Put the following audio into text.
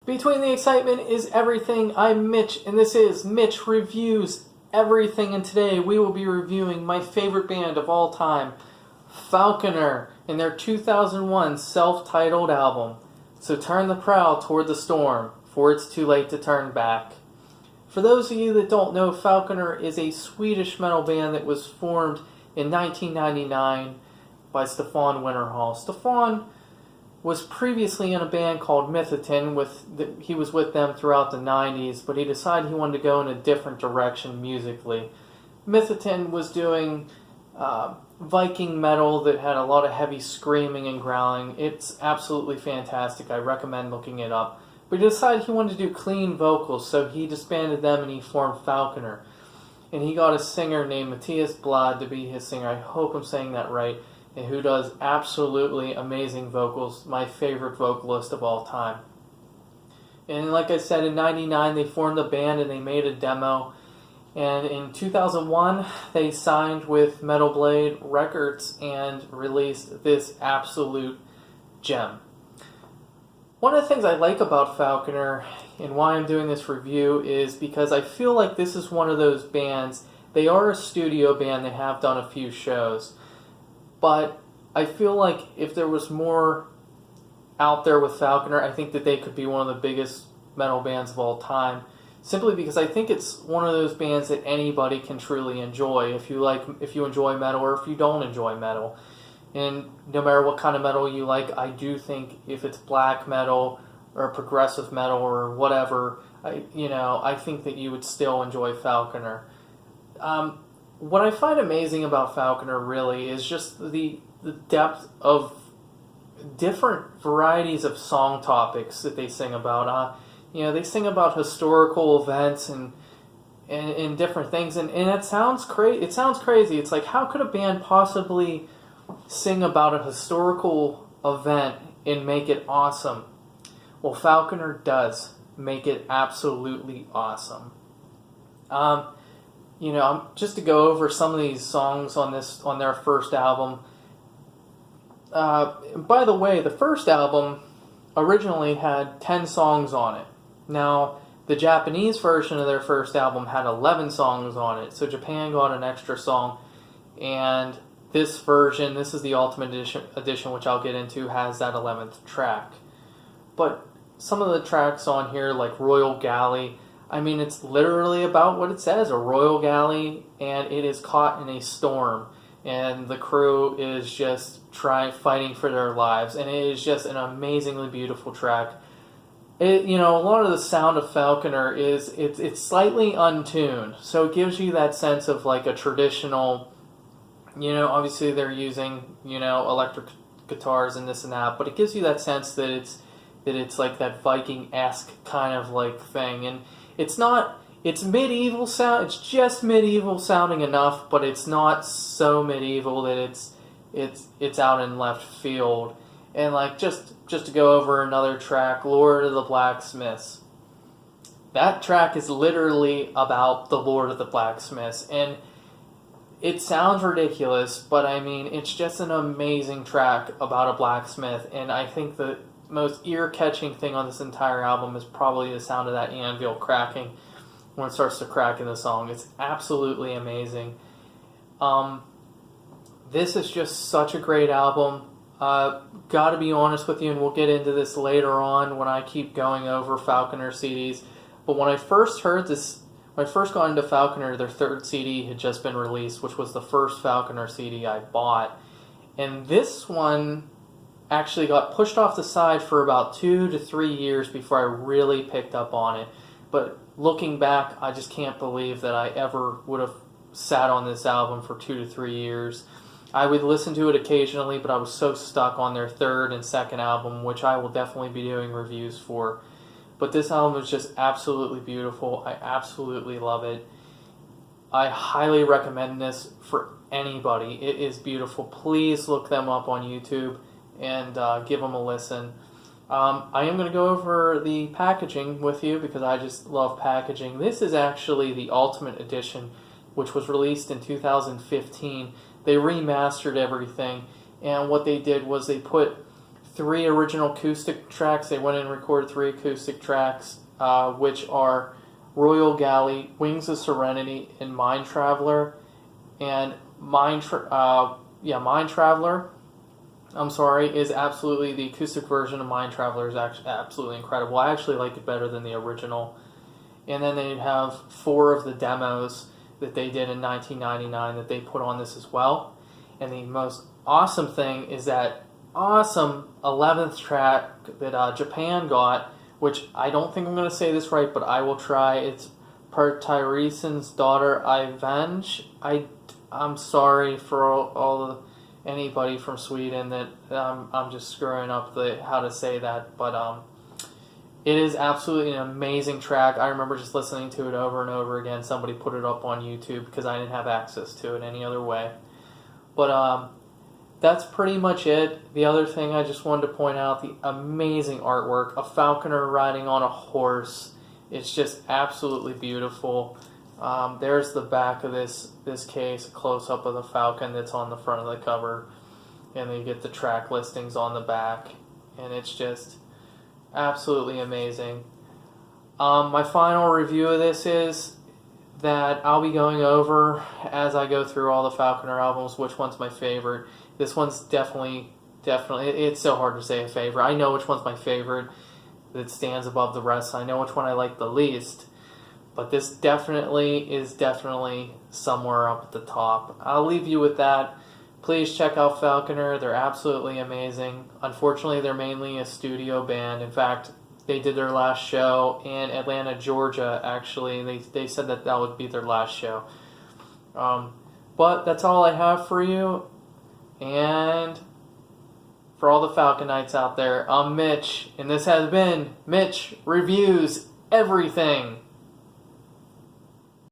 Between the excitement is everything. I'm Mitch, and this is Mitch Reviews Everything. And today we will be reviewing my favorite band of all time, Falconer, and their 2001 self-titled album. So turn the prow toward the storm, for it's too late to turn back. For those of you that don't know, Falconer is a Swedish metal band that was formed in 1999 by Stefan Winterhall. Stefan was previously in a band called Mithatin. He was with them throughout the 90s, but he decided he wanted to go in a different direction musically. Mithatin was doing Viking metal that had a lot of heavy screaming and growling. It's absolutely fantastic. I recommend looking it up. But he decided he wanted to do clean vocals, so he disbanded them and he formed Falconer. And he got a singer named Matthias Blad to be his singer. I hope I'm saying that right. And who does absolutely amazing vocals, my favorite vocalist of all time. And like I said, in 99 they formed a band and they made a demo. And in 2001 they signed with Metal Blade Records and released this absolute gem. One of the things I like about Falconer and why I'm doing this review is because I feel like this is one of those bands. They are a studio band, they have done a few shows. But I feel like if there was more out there with Falconer, I think that they could be one of the biggest metal bands of all time. Simply because I think it's one of those bands that anybody can truly enjoy. If you enjoy metal or if you don't enjoy metal. And no matter what kind of metal you like, I do think if it's black metal or progressive metal or whatever, I think that you would still enjoy Falconer. What I find amazing about Falconer really is just the depth of different varieties of song topics that they sing about. They sing about historical events and different things, and it sounds crazy. It sounds crazy. It's like, how could a band possibly sing about a historical event and make it awesome? Well, Falconer does make it absolutely awesome. Just to go over some of these songs on their first album. By the way, the first album originally had 10 songs on it. Now, the Japanese version of their first album had 11 songs on it, so Japan got an extra song. And this version, this is the Ultimate Edition, which I'll get into, has that 11th track. But some of the tracks on here, like Royal Galley, it's literally about what it says, a royal galley, and it is caught in a storm, and the crew is just fighting for their lives, and it is just an amazingly beautiful track. A lot of the sound of Falconer is, it's slightly untuned, so it gives you that sense of like a traditional, obviously they're using, electric guitars and this and that, but it gives you that sense that it's like that Viking-esque kind of like thing, and it's medieval sound, it's just medieval sounding enough, but it's not so medieval that it's out in left field. And like, just to go over another track, Lord of the Blacksmiths. That track is literally about the Lord of the Blacksmiths, and it sounds ridiculous, but it's just an amazing track about a blacksmith, and I think the most ear-catching thing on this entire album is probably the sound of that anvil cracking when it starts to crack in the song. It's absolutely amazing. This is just such a great album. Gotta be honest with you, and we'll get into this later on when I keep going over Falconer CDs, but when I first got into Falconer, their third CD had just been released, which was the first Falconer CD I bought. And this one actually got pushed off the side for about 2 to 3 years before I really picked up on it. But looking back, I just can't believe that I ever would have sat on this album for 2 to 3 years. I would listen to it occasionally, but I was so stuck on their third and second album, which I will definitely be doing reviews for. But this album is just absolutely beautiful. I absolutely love it. I highly recommend this for anybody. It is beautiful. Please look them up on YouTube and give them a listen. I am going to go over the packaging with you because I just love packaging. This is actually the Ultimate Edition, which was released in 2015. They remastered everything, and what they did was they put 3 original acoustic tracks. They went in and recorded 3 acoustic tracks, which are Royal Galley, Wings of Serenity, and Mind Traveler. And Mind Traveler, is absolutely, the acoustic version of Mind Traveler is actually absolutely incredible. I actually like it better than the original. And then they have 4 of the demos that they did in 1999 that they put on this as well. And the most awesome thing is that awesome 11th track that Japan got, which I don't think I'm going to say this right, but I will try. It's Per Tyresen's Daughter I Venge. I'm sorry for anybody from Sweden that I'm just screwing up how to say that, but it is absolutely an amazing track. I remember just listening to it over and over again. Somebody put it up on YouTube because I didn't have access to it any other way. But that's pretty much it. The other thing I just wanted to point out, the amazing artwork. A falconer riding on a horse. It's just absolutely beautiful. There's the back of this case, a close-up of the falcon that's on the front of the cover. And then you get the track listings on the back. And it's just absolutely amazing. My final review of this is that I'll be going over, as I go through all the Falconer albums, which one's my favorite. This one's definitely, it's so hard to say a favorite. I know which one's my favorite that stands above the rest. I know which one I like the least. But this is definitely somewhere up at the top. I'll leave you with that. Please check out Falconer. They're absolutely amazing. Unfortunately, they're mainly a studio band. In fact, they did their last show in Atlanta, Georgia, actually. They said that would be their last show. But that's all I have for you. And for all the Falconites out there, I'm Mitch. And this has been Mitch Reviews Everything.